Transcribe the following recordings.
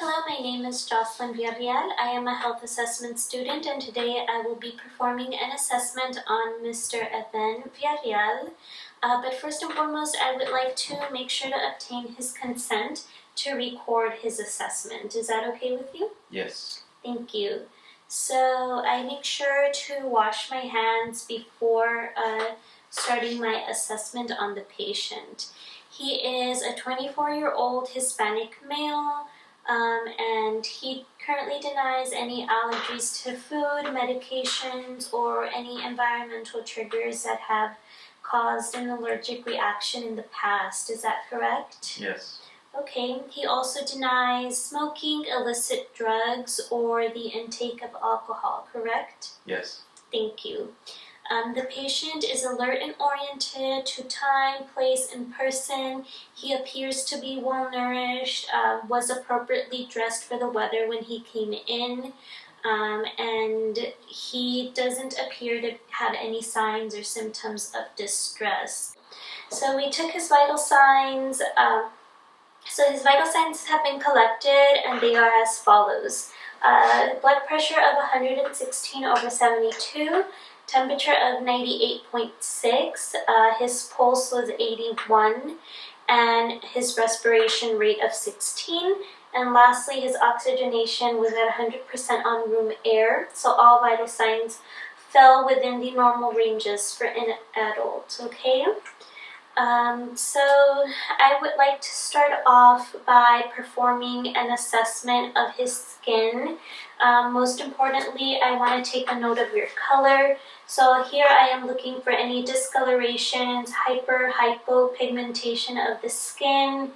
Hello, my name is Jocelyn Villarreal. I am a health assessment student, and today I will be performing an assessment on Mr. Evan Villarreal. But first and foremost, I would like to make sure to obtain his consent to record his assessment. Is that okay with you? Yes. Thank you. So I make sure to wash my hands before starting my assessment on the patient. He is a 24-year-old Hispanic male. And he currently denies any allergies to food, medications, or any environmental triggers that have caused an allergic reaction in the past. Is that correct? Yes. Okay. He also denies smoking, illicit drugs, or the intake of alcohol, correct? Yes. Thank you. The patient is alert and oriented to time, place, and person. He appears to be well nourished, was appropriately dressed for the weather when he came in, and he doesn't appear to have any signs or symptoms of distress. So we took his vital signs. So his vital signs have been collected, and they are as follows. Blood pressure of 116/72. Temperature of 98.6, his pulse was 81, and his respiration rate of 16. And lastly, his oxygenation was at 100% on room air, so all vital signs fell within the normal ranges for an adult, okay? So I would like to start off by performing an assessment of his skin. Most importantly, I want to take a note of your color. So here I am looking for any discolorations, hypopigmentation of the skin,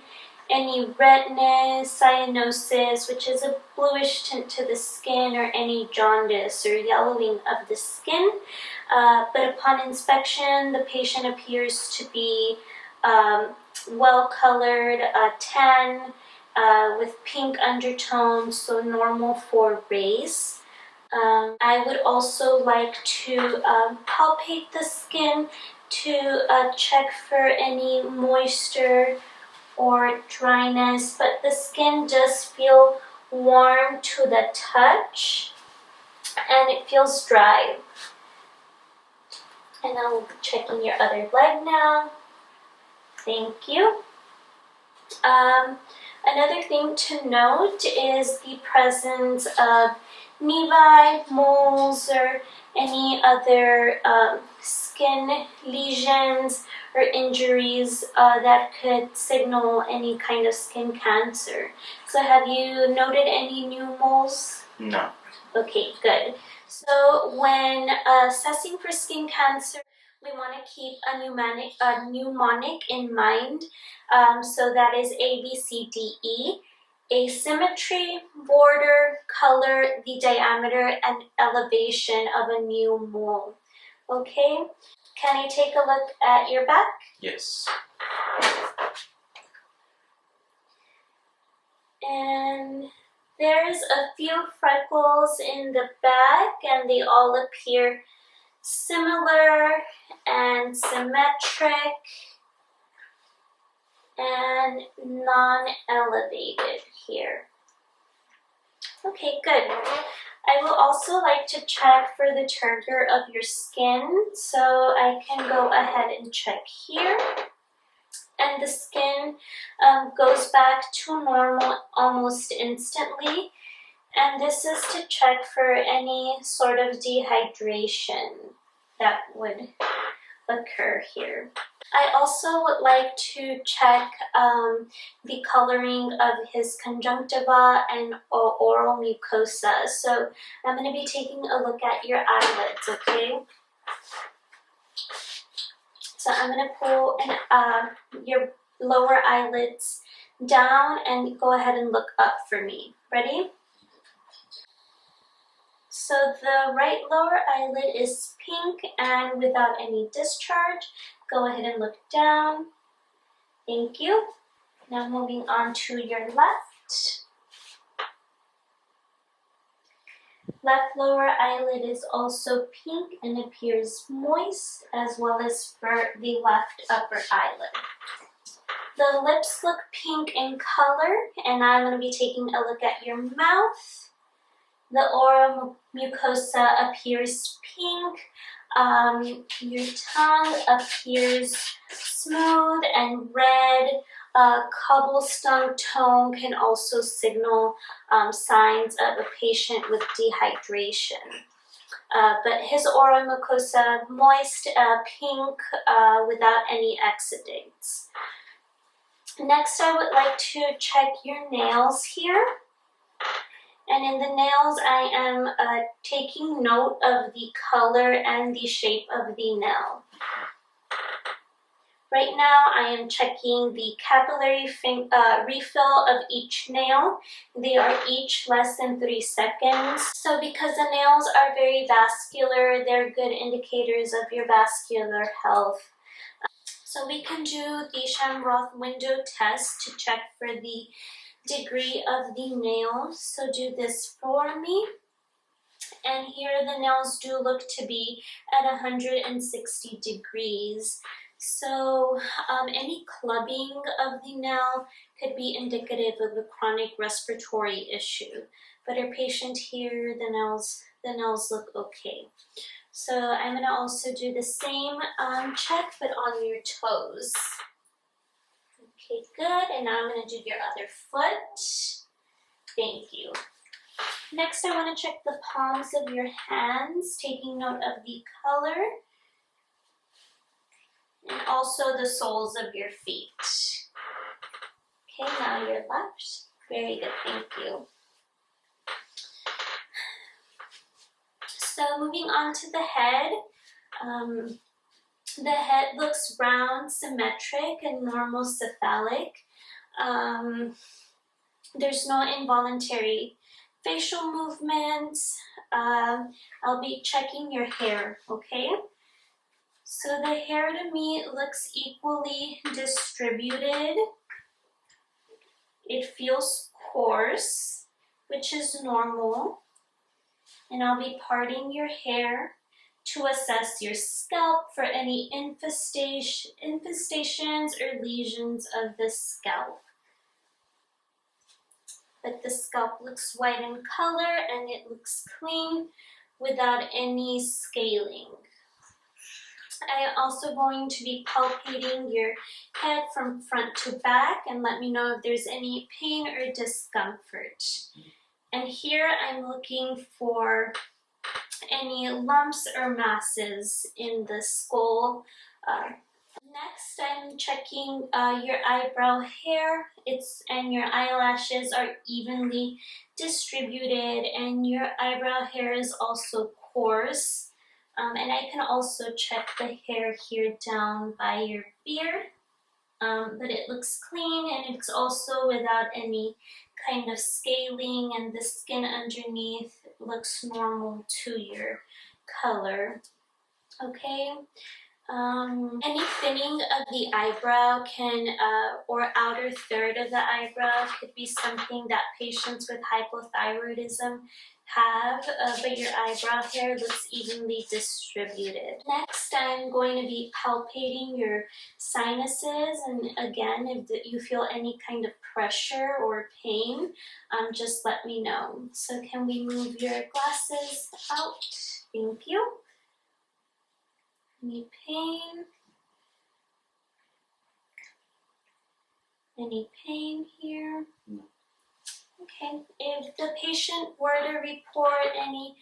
any redness, cyanosis, which is a bluish tint to the skin, or any jaundice or yellowing of the skin. But upon inspection, the patient appears to be well-colored, tan, with pink undertones, so normal for race. I would also like to palpate the skin to check for any moisture or dryness, but the skin does feel warm to the touch, and it feels dry. And I will be checking your other leg now. Thank you. Another thing to note is the presence of nevi, moles, or any other skin lesions or injuries that could signal any kind of skin cancer. So have you noted any new moles? No. Okay, good. So when assessing for skin cancer, we want to keep a mnemonic in mind. So that is A, B, C, D, E. Asymmetry, border, color, the diameter, and elevation of a new mole. Okay? Can I take a look at your back? Yes. And there's a few freckles in the back, and they all appear similar and symmetric and non-elevated here. Okay, good. I will also like to check for the turgor of your skin, so I can go ahead and check here. And the skin goes back to normal almost instantly. And this is to check for any sort of dehydration that would occur here. I also would like to check the coloring of his conjunctiva and oral mucosa. So I'm going to be taking a look at your eyelids, okay? So I'm going to pull your lower eyelids down and go ahead and look up for me. Ready? So the right lower eyelid is pink and without any discharge. Go ahead and look down. Thank you. Now moving on to your left. Left lower eyelid is also pink and appears moist, as well as for the left upper eyelid. The lips look pink in color, and now I'm going to be taking a look at your mouth. The oral mucosa appears pink. Your tongue appears smooth and red. Cobblestone tone can also signal signs of a patient with dehydration. But his oral mucosa moist, pink, without any exudates. Next, I would like to check your nails here. And in the nails, I am taking note of the color and the shape of the nail. Right now, I am checking the capillary refill of each nail. They are each less than 3 seconds. So because the nails are very vascular, they're good indicators of your vascular health. So we can do the Shamroth window test to check for the degree of the nails. So do this for me. And here the nails do look to be at 160 degrees. So any clubbing of the nail could be indicative of a chronic respiratory issue. But our patient here, the nails look okay. So I'm going to also do the same check, but on your toes. Okay, good. And now I'm going to do your other foot. Thank you. Next, I want to check the palms of your hands, taking note of the color. And also the soles of your feet. Okay, now your left. Very good, thank you. So moving on to the head. The head looks round, symmetric, and normal cephalic. There's no involuntary facial movements. I'll be checking your hair, okay? So the hair to me looks equally distributed. It feels coarse, which is normal. And I'll be parting your hair to assess your scalp for any infestations or lesions of the scalp. But the scalp looks white in color and it looks clean without any scaling. I am also going to be palpating your head from front to back and let me know if there's any pain or discomfort. And here I'm looking for any lumps or masses in the skull. Next, I'm checking your eyebrow hair. And your eyelashes are evenly distributed, and your eyebrow hair is also coarse. And I can also check the hair here down by your beard. But it looks clean and it's also without any kind of scaling, and the skin underneath looks normal to your color. Okay. Any thinning of the eyebrow or outer third of the eyebrow could be something that patients with hypothyroidism have, but your eyebrow hair looks evenly distributed. Next, I'm going to be palpating your sinuses, and again, if you feel any kind of pressure or pain, just let me know. So can we move your glasses out? Thank you. Any pain? Any pain here? No. Okay. If the patient were to report any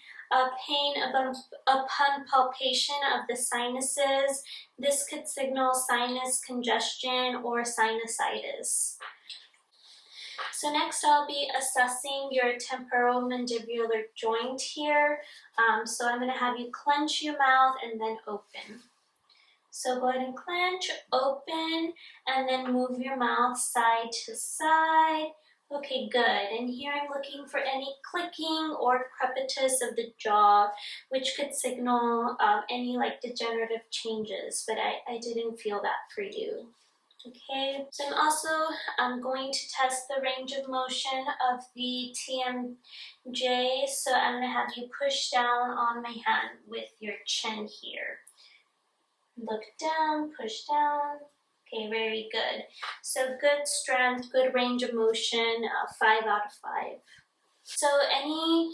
pain upon palpation of the sinuses, this could signal sinus congestion or sinusitis. So next I'll be assessing your temporomandibular joint here. So I'm going to have you clench your mouth and then open. So go ahead and clench, open, and then move your mouth side to side. Okay, good. And here I'm looking for any clicking or crepitus of the jaw, which could signal any like degenerative changes, but I didn't feel that for you. Okay, so I'm going to test the range of motion of the TMJ. So I'm going to have you push down on my hand with your chin here. Look down, push down. Okay, very good. So good strength, good range of motion, 5 out of 5. So any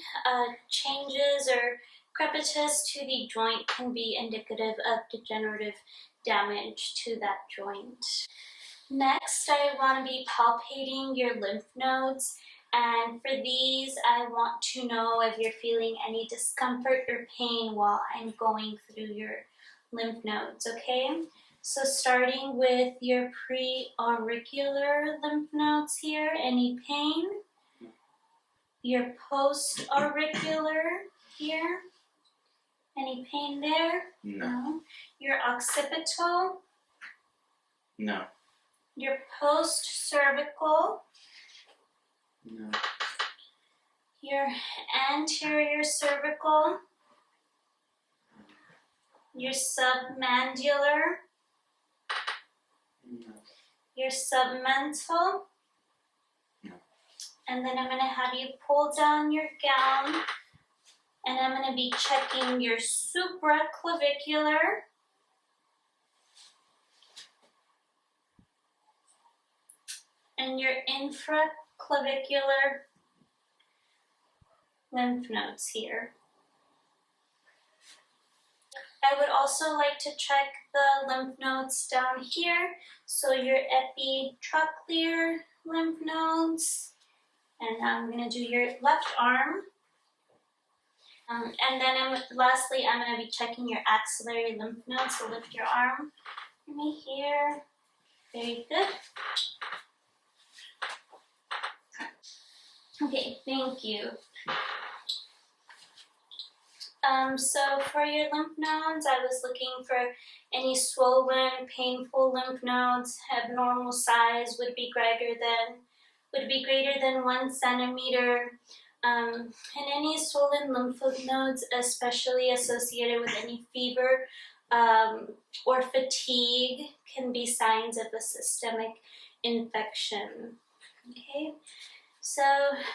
changes or crepitus to the joint can be indicative of degenerative damage to that joint. Next, I want to be palpating your lymph nodes. And for these, I want to know if you're feeling any discomfort or pain while I'm going through your lymph nodes, okay? So starting with your pre-auricular lymph nodes here, any pain? Your post-auricular here, any pain there? No. Your occipital? No. Your post-cervical? No. Your anterior cervical? Your submandibular? No. Your submental? No. And then I'm going to have you pull down your gown, and I'm going to be checking your supraclavicular, and your infraclavicular lymph nodes here. I would also like to check the lymph nodes down here. So your epitrochlear lymph nodes. And now I'm going to do your left arm. And then lastly, I'm going to be checking your axillary lymph nodes. So lift your arm for me here. Very good. Okay, thank you. So for your lymph nodes, I was looking for any swollen, painful lymph nodes. Abnormal size would be greater than 1 centimeter. And any swollen lymph nodes, especially associated with any fever or fatigue, can be signs of a systemic infection. Okay. So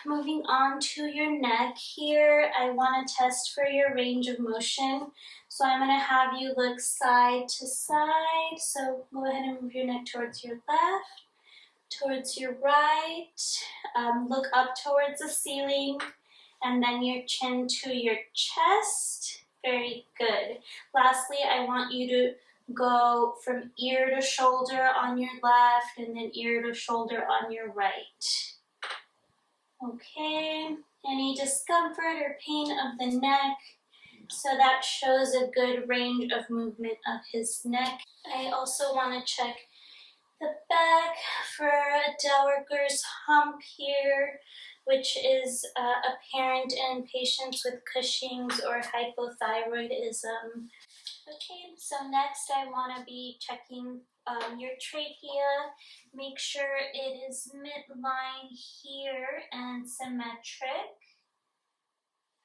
moving on to your neck here, I want to test for your range of motion. So I'm going to have you look side to side. So go ahead and move your neck towards your left, towards your right. Look up towards the ceiling, and then your chin to your chest. Very good. Lastly, I want you to go from ear to shoulder on your left, and then ear to shoulder on your right. Okay, any discomfort or pain of the neck? So that shows a good range of movement of his neck. I also want to check the back for a Dauerger's hump here, which is apparent in patients with Cushing's or hypothyroidism. Okay, so next I want to be checking your trachea. Make sure it is midline here and symmetric.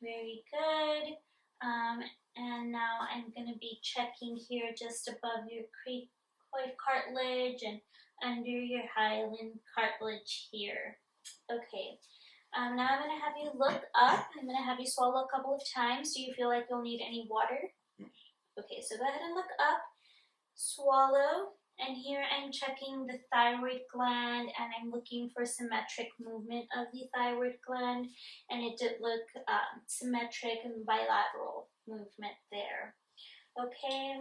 Very good. And now I'm going to be checking here just above your cricoid cartilage and under your hyaline cartilage here. Okay. Now I'm going to have you look up. I'm going to have you swallow a couple of times. Do you feel like you'll need any water? Okay, so go ahead and look up, swallow, and here I'm checking the thyroid gland, and I'm looking for symmetric movement of the thyroid gland, and it did look symmetric and bilateral movement there. Okay,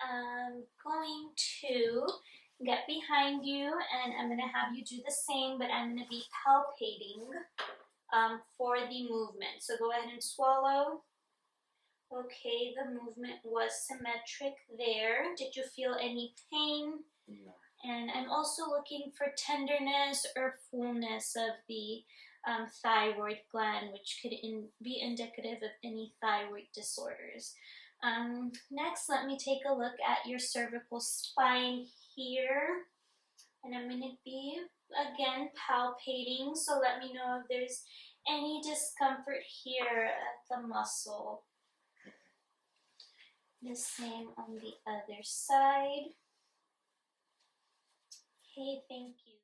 I'm going to get behind you, and I'm going to have you do the same, but I'm going to be palpating for the movement. So go ahead and swallow. Okay, the movement was symmetric there. Did you feel any pain? No. And I'm also looking for tenderness or fullness of the thyroid gland, which could be indicative of any thyroid disorders. Next, let me take a look at your cervical spine here. And I'm going to be, again, palpating. So let me know if there's any discomfort here at the muscle. The same on the other side. Okay, thank you.